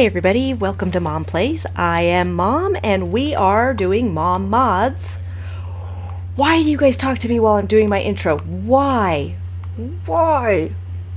Hey everybody, welcome to Mom Plays. I am Mom and we are doing Mom Mods. Why do you guys talk to me while I'm doing my intro? Why? Why?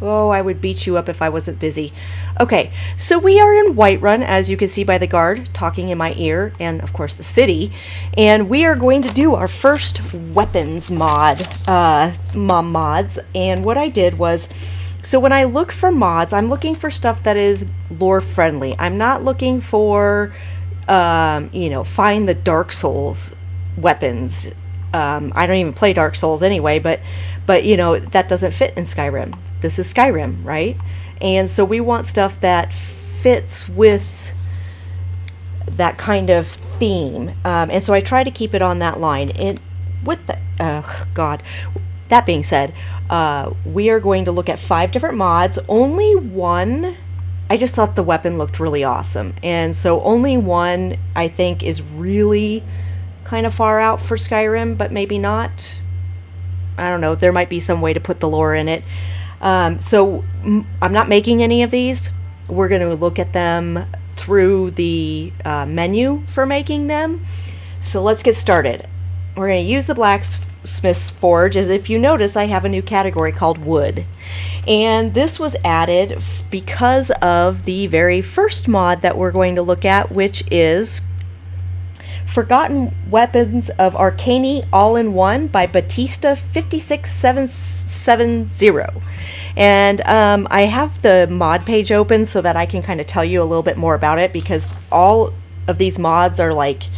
Oh, I would beat you up if I wasn't busy. Okay, so we are in Whiterun, as you can see by the guard talking in my ear, and of course the city. And we are going to do our first weapons mod, Mom Mods. And what I did was, so when I look for mods, I'm looking for stuff that is lore friendly. I'm not looking for, find the Dark Souls weapons. I don't even play Dark Souls anyway, but that doesn't fit in Skyrim. This is Skyrim, right? And so we want stuff that fits with that kind of theme. And so I try to keep it on that line. And with the, that being said, we are going to look at 5 different mods. Only one, I just thought the weapon looked really awesome. And so only one, I think, is really kind of far out for Skyrim, but maybe not. I don't know. There might be some way to put the lore in it. So I'm not making any of these. We're going to look at them through the menu for making them. So let's get started. We're going to use the blacksmith's forge. As if you notice, I have a new category called wood. And this was added because of the very first mod that we're going to look at, which is Forgotten Weapons of Arcany All-in-One by Batista 56770. And I have the mod page open so that I can kind of tell you a little bit more about it, because all of these mods are like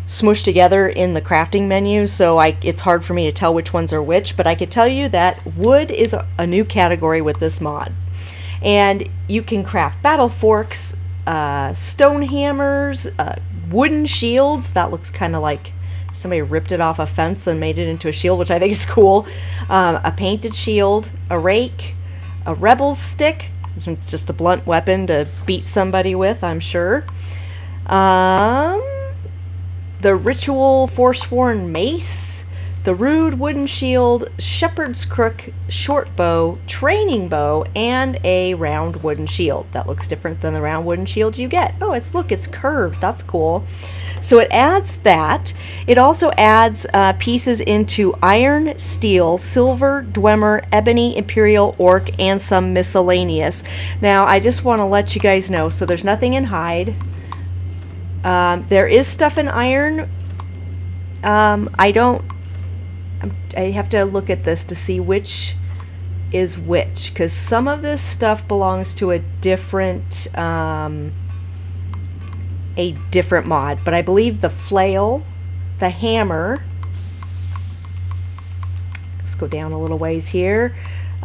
smushed together in the crafting menu, so it's hard for me to tell which ones are which, but I could tell you that wood is a new category with this mod. And you can craft battle forks, stone hammers, wooden shields. That looks kind of like somebody ripped it off a fence and made it into a shield, which I think is cool. A painted shield, a rake, a rebel's stick. It's just a blunt weapon to beat somebody with, I'm sure. The ritual forsworn mace, the rude wooden shield, shepherd's crook, short bow, training bow, and a round wooden shield. That looks different than the round wooden shield you get. Oh, it's curved. That's cool. So it adds that. It also adds pieces into iron, steel, silver, dwemer, ebony, imperial, orc, and some miscellaneous. Now, I just want to let you guys know, so there's nothing in hide. There is stuff in iron. I have to look at this to see which is which, because some of this stuff belongs to a different mod. But I believe the flail, the hammer. Let's go down a little ways here.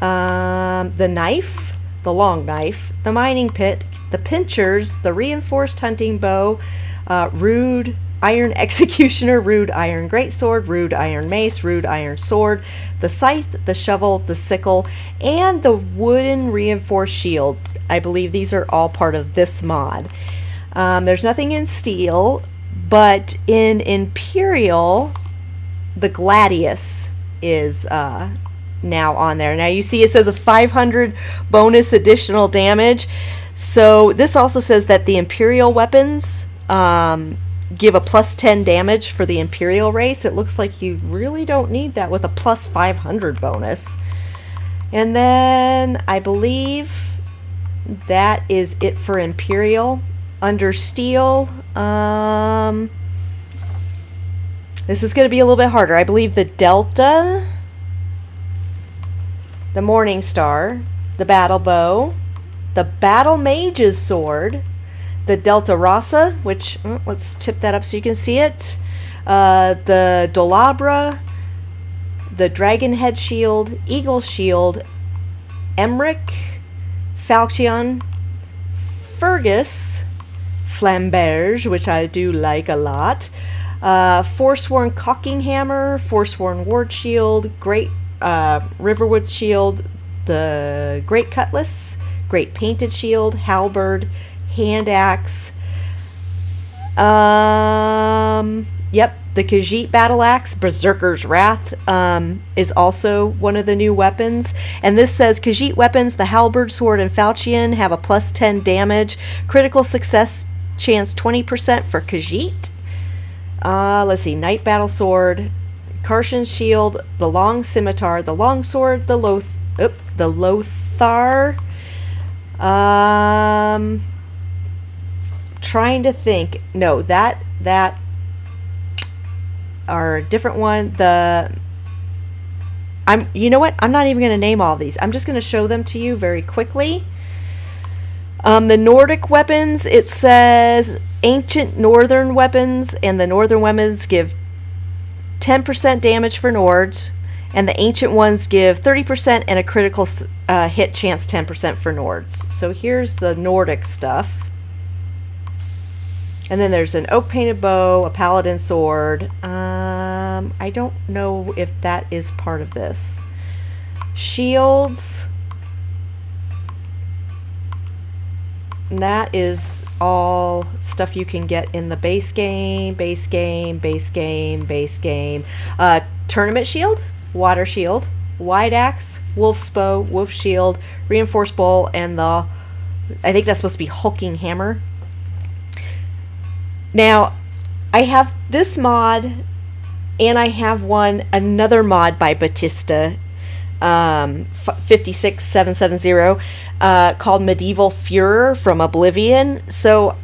The knife, the long knife, the mining pit, the pincers, the reinforced hunting bow, rude iron executioner, rude iron greatsword, rude iron mace, rude iron sword, the scythe, the shovel, the sickle, and the wooden reinforced shield. I believe these are all part of this mod. There's nothing in steel, but in Imperial, the gladius is now on there. Now you see it says a 500 bonus additional damage. So this also says that the Imperial weapons give a plus 10 damage for the Imperial race. It looks like you really don't need that with a plus 500 bonus. And then I believe that is it for Imperial. Under Steel, this is going to be a little bit harder. I believe the Delta, the Morning Star, the Battle Bow, the Battle Mage's Sword, the Delta Rasa, which, let's tip that up so you can see it, the Dolabra, the Dragon Head Shield, Eagle Shield, Emmerich, Falchion, Fergus, Flamberge, which I do like a lot, Forsworn Caulking Hammer, Forsworn Ward Shield, Great Riverwood Shield, the Great Cutlass, Great Painted Shield, Halberd, Hand Axe, the The Khajiit battle axe, Berserker's Wrath, is also one of the new weapons. And this says Khajiit weapons, the halberd, sword, and falchion have a plus 10 damage. Critical success chance 20% for Khajiit. Let's see, Knight battle sword, Karshan's shield, the long scimitar, the long sword, the Lothar. Trying to think. No, that are a different one. You know what? I'm not even going to name all these. I'm just going to show them to you very quickly. The Nordic weapons, it says ancient northern weapons, and the northern weapons give 10% damage for Nords, and the ancient ones give 30% and a critical hit chance 10% for Nords. So here's the Nordic stuff. And then there's an oak painted bow, a paladin sword. I don't know if that is part of this. Shields. And that is all stuff you can get in the base game. Tournament shield, water shield, wide axe, wolf's bow, wolf shield, reinforced bow, and I think that's supposed to be hulking hammer. Now, I have this mod, and I have another mod by Batista, 56770, called Medieval Furor from Oblivion. So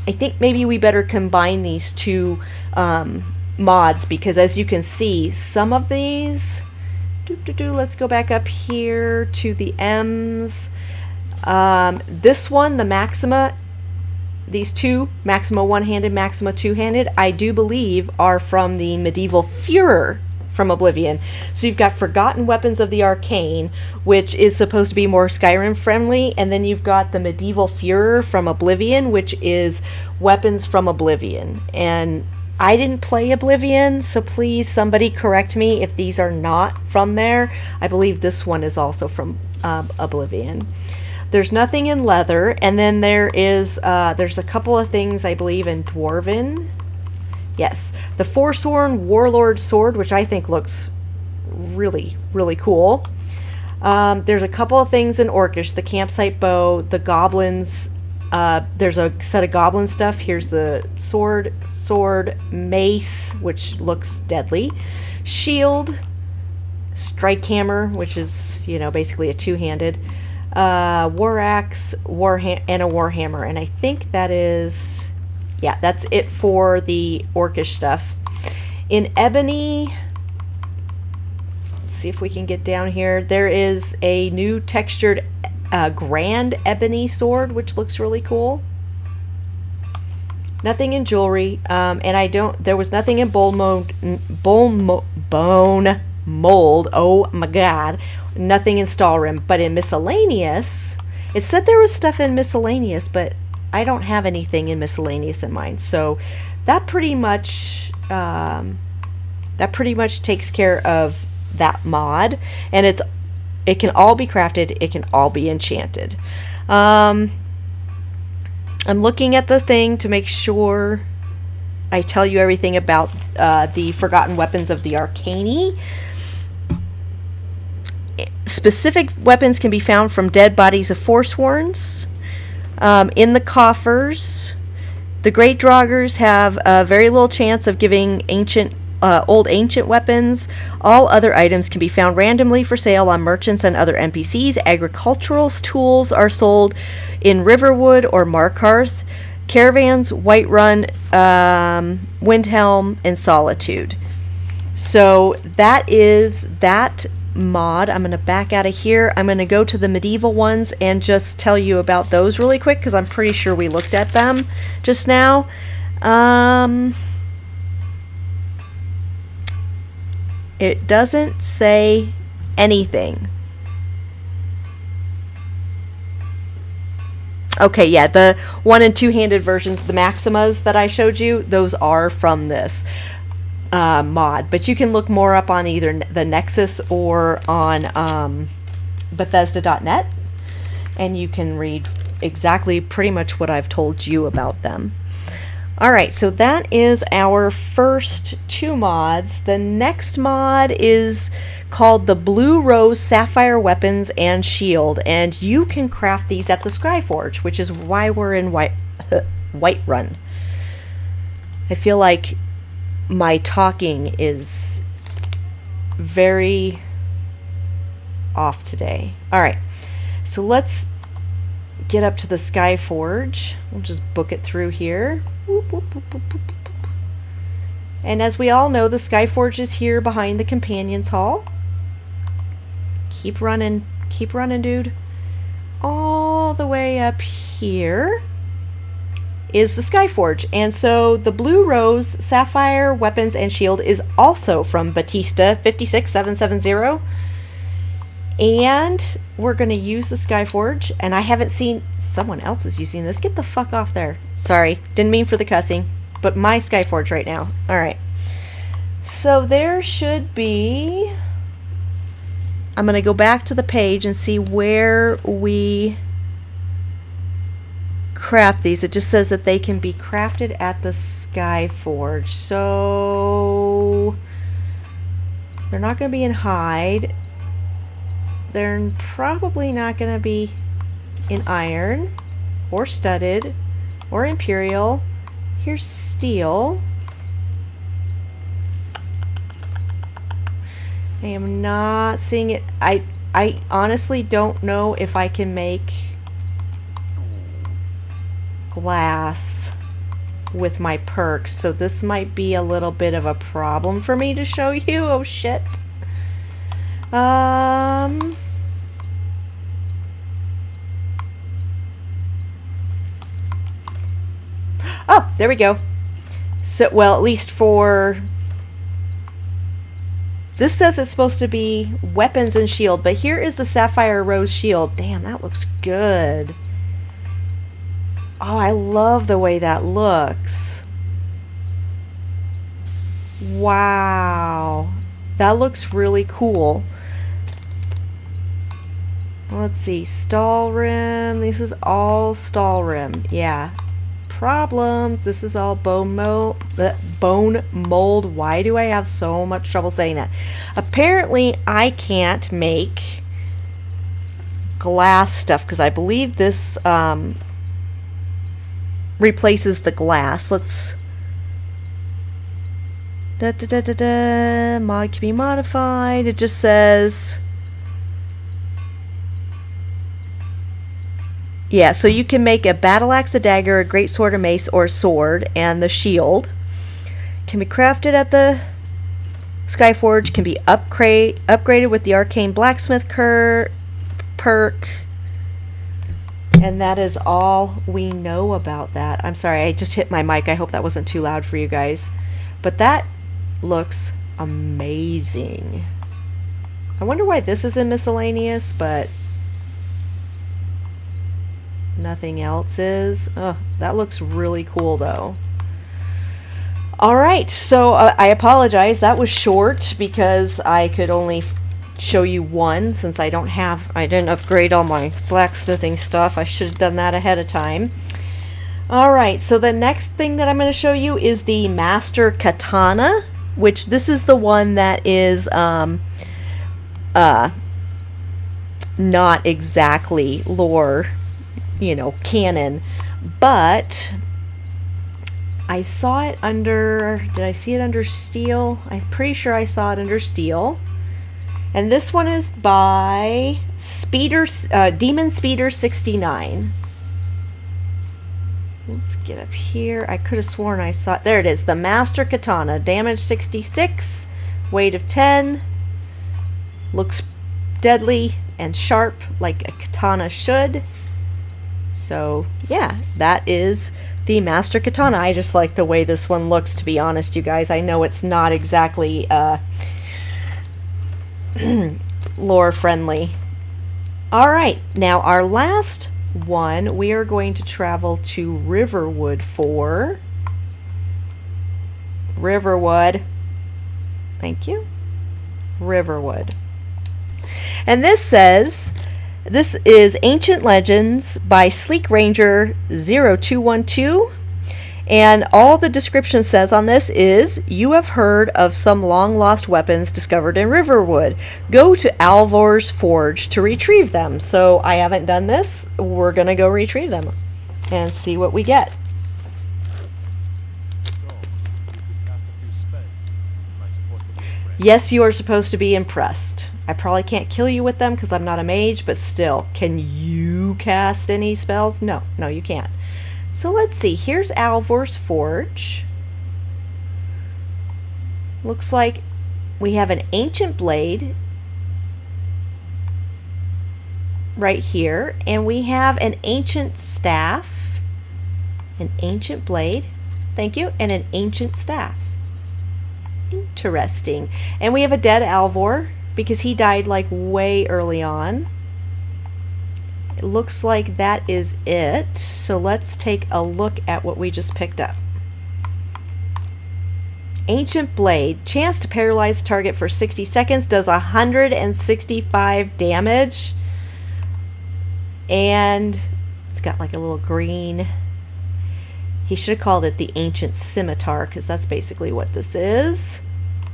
I think maybe we better combine these two mods, because as you can see, some of these, let's go back up here to the M's. This one, the Maxima, these two, Maxima one-handed, Maxima two-handed, I do believe are from the Medieval Furor from Oblivion. So you've got Forgotten Weapons of the Arcane, which is supposed to be more Skyrim friendly, and then you've got the Medieval Furor from Oblivion, which is weapons from Oblivion. And I didn't play Oblivion, so please somebody correct me if these are not from there. I believe this one is also from Oblivion. There's nothing in leather, and then there's a couple of things I believe in Dwarven. Yes, the Forsworn Warlord Sword, which I think looks really, really cool. There's a couple of things in Orcish, the Campsite Bow, the Goblins. There's a set of Goblin stuff. Here's the sword, mace, which looks deadly, shield, strike hammer, which is, basically a two-handed, war axe, and a warhammer. And I think that is, that's it for the Orcish stuff. In ebony, let's see if we can get down here. There is a new textured grand ebony sword, which looks really cool. Nothing in jewelry, and there was nothing in bone mold. Oh my god, nothing in Stalrim. But in miscellaneous, it said there was stuff in miscellaneous, but I don't have anything in miscellaneous in mind. So that pretty much takes care of that mod, and it can all be crafted, it can all be enchanted. I'm looking at the thing to make sure I tell you everything about the Forgotten Weapons of the Arcane. Specific weapons can be found from dead bodies of Forsworns. In the coffers, the Great Draugrs have a very little chance of giving old ancient weapons. All other items can be found randomly for sale on merchants and other NPCs. Agricultural tools are sold in Riverwood or Markarth. Caravans, Whiterun, Windhelm, and Solitude. So that is that mod. I'm going to back out of here. I'm going to go to the medieval ones and just tell you about those really quick, because I'm pretty sure we looked at them just now. It doesn't say anything. Okay, yeah, the one and two-handed versions, the Maximas that I showed you, those are from this mod. But you can look more up on either the Nexus or on Bethesda.net, and you can read exactly pretty much what I've told you about them. Alright, so that is our first 2 mods. The next mod is called the Blue Rose Sapphire Weapons and Shield, and you can craft these at the Skyforge, which is why we're in Whiterun. I feel like my talking is very off today. Alright, so let's get up to the Skyforge. We'll just book it through here. And as we all know, the Skyforge is here behind the Companions Hall. Keep running, dude. All the way up here is the Skyforge. And so the Blue Rose Sapphire Weapons and Shield is also from Batista 56770. And we're going to use the Skyforge, and I haven't seen... Someone else is using this. Get the fuck off there. Sorry, didn't mean for the cussing, but my Skyforge right now. Alright. So there should be... I'm going to go back to the page and see where we craft these. It just says that they can be crafted at the Skyforge. So... they're not going to be in hide. They're probably not going to be in iron or studded or imperial. Here's steel. I am not seeing it. I honestly don't know if I can make glass with my perks, so this might be a little bit of a problem for me to show you. Oh shit. Oh, there we go. So, well, at least for... This says it's supposed to be weapons and shield, but here is the Sapphire Rose Shield. Damn, that looks good. Oh, I love the way that looks. Wow. That looks really cool. Let's see, stall rim. This is all stall rim. Yeah. Problems. This is all bone mold. Why do I have so much trouble saying that? Apparently, I can't make glass stuff because I believe this replaces the glass. Let's... Mod can be modified. It just says... Yeah, so you can make a battle axe, a dagger, a great sword, a mace, or a sword, and the shield can be crafted at the Skyforge, can be upgraded with the arcane blacksmith perk, and that is all we know about that. I'm sorry, I just hit my mic. I hope that wasn't too loud for you guys, but that looks amazing. I wonder why this is in miscellaneous, but nothing else is. Oh, that looks really cool though. Alright, so I apologize. That was short because I could only show you one since I didn't upgrade all my blacksmithing stuff. I should have done that ahead of time. Alright, so the next thing that I'm going to show you is the Master Katana, which this is the one that is not exactly lore, canon, but I saw it under, did I see it under steel? I'm pretty sure I saw it under steel. And this one is by Demon Speeder 69. Let's get up here. I could have sworn I saw it. There it is, the Master Katana. Damage 66, weight of 10. Looks deadly and sharp like a katana should. So, yeah, that is the Master Katana. I just like the way this one looks, to be honest, you guys. I know it's not exactly lore friendly. Alright, now our last one, we are going to travel to Riverwood for. Riverwood. Thank you. Riverwood. And this says... This is Ancient Legends by Sleek Ranger 0212, And all the description says on this is, you have heard of some long lost weapons discovered in Riverwood. Go to Alvor's Forge to retrieve them. So I haven't done this. We're going to go retrieve them and see what we get. Yes, you are supposed to be impressed. I probably can't kill you with them because I'm not a mage, but still, can you cast any spells? No, you can't. So let's see. Here's Alvor's Forge. Looks like we have an ancient blade right here, and we have an ancient staff, an ancient blade, thank you, and an ancient staff. Interesting. And we have a dead Alvor because he died like way early on. It looks like that is it. So let's take a look at what we just picked up. Ancient Blade. Chance to paralyze the target for 60 seconds. Does 165 damage. And it's got like a little green. He should have called it the Ancient Scimitar because that's basically what this is.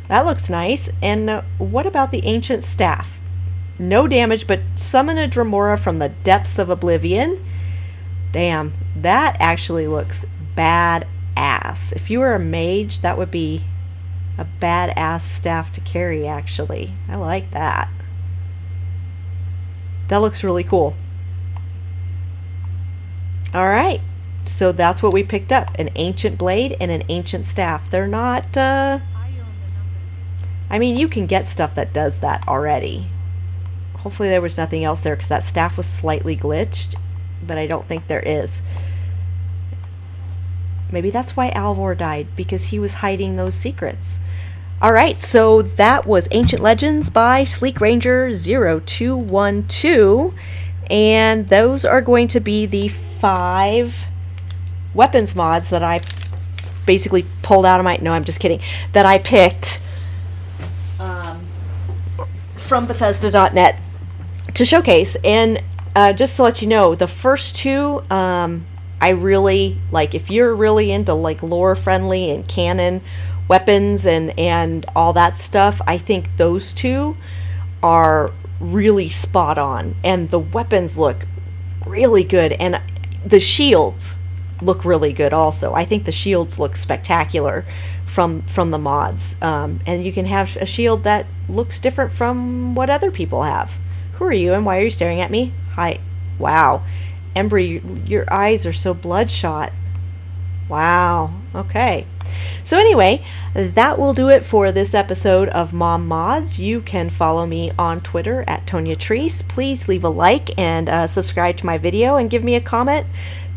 That looks nice. And what about the Ancient Staff? No damage, but summon a Dremora from the depths of oblivion. Damn, that actually looks badass. If you were a mage, that would be a badass staff to carry, actually. I like that. That looks really cool. All right, so that's what we picked up. An ancient blade and an ancient staff. They're not, I mean, you can get stuff that does that already. Hopefully there was nothing else there because that staff was slightly glitched, but I don't think there is. Maybe that's why Alvor died, because he was hiding those secrets. Alright, so that was Ancient Legends by Sleek Ranger 0212, and those are going to be the 5 weapons mods that I basically pulled out of my, no, I'm just kidding, that I picked from Bethesda.net to showcase. And just to let you know, the first 2 I really like. If you're really into like lore friendly and canon weapons and all that stuff, I think those 2 are really spot on, and the weapons look really good, and the shields look really good also. I think the shields look spectacular from the mods, and you can have a shield that looks different from what other people have. Who are you and why are you staring at me? Hi. Wow. Embry, your eyes are so bloodshot. Wow. Okay. So anyway, that will do it for this episode of Mom Mods. You can follow me on Twitter at Tonya Treese. Please leave a like and subscribe to my video and give me a comment.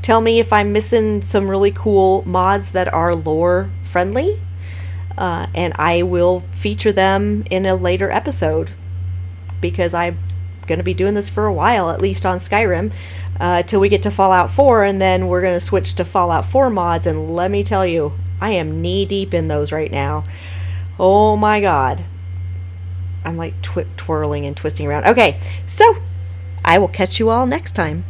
Tell me if I'm missing some really cool mods that are lore friendly, and I will feature them in a later episode, because I'm going to be doing this for a while, at least on Skyrim, till we get to Fallout 4, and then we're going to switch to Fallout 4 mods, and let me tell you, I am knee deep in those right now. Oh my god. I'm like twirling and twisting around. Okay, so I will catch you all next time.